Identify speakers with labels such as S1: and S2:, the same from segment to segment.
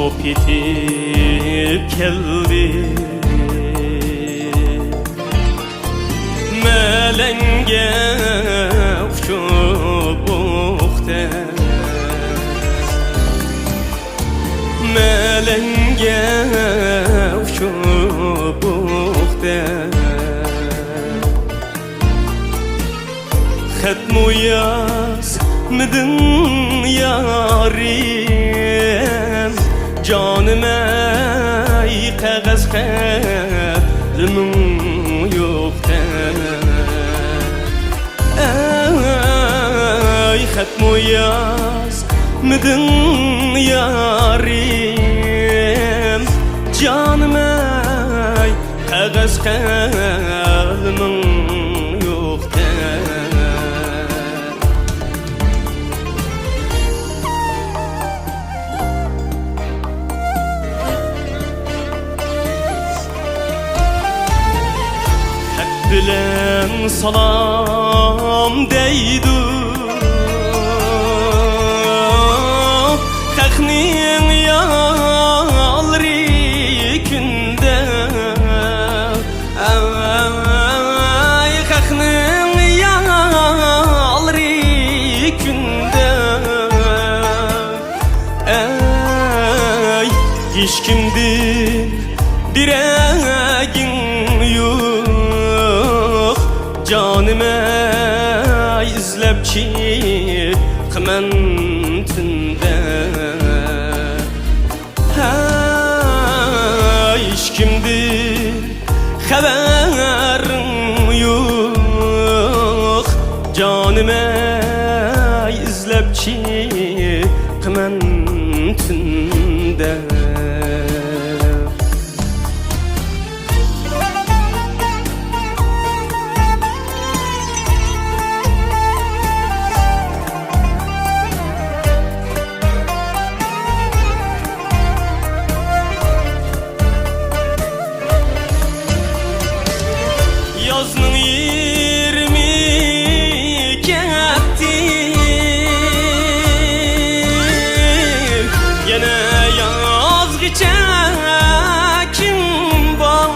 S1: yetip keldi melenge uçup uqte melenge uçup uqte ختمو yaz mıdın yarim canım ey kağız kalımın yoktu ey ختمو yaz mıdın yarim canım ey kağız kalımın yoktu bilen salam deydu Kaknin yalri günde Ay kaknin yalri günde Ay hiç kimdir diregin yok canım ey izlep çıkman tünde hiç kimdir haberim yok canım ey izlep çıkman tünde Yazının 20 ketti Yine yaz geçekim var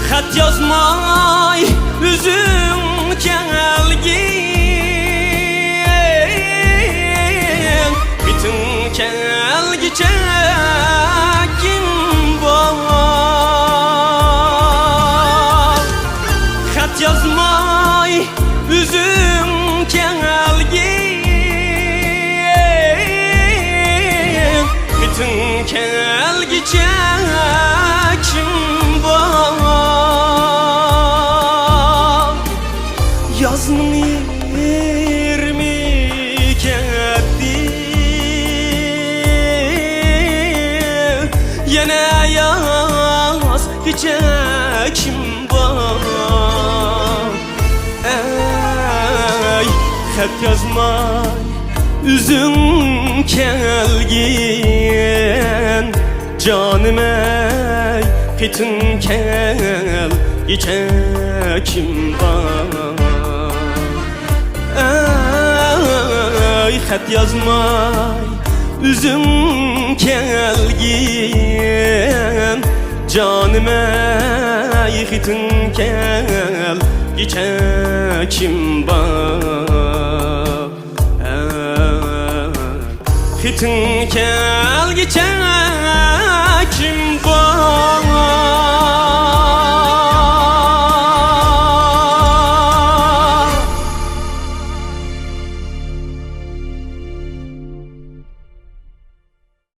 S1: Xat yazmay üzüm kelgin Bütün kelgice yazmay üzüm kelgin bütün kelgice kim var yazının 20 ketti yine yaz gece kim var Xat yazmay üzüm kelgin canım ey bütün kelgice kim var Xat yazmay üzüm kelgin canım ey bütün kelgice kim var Bütün kelgice kim var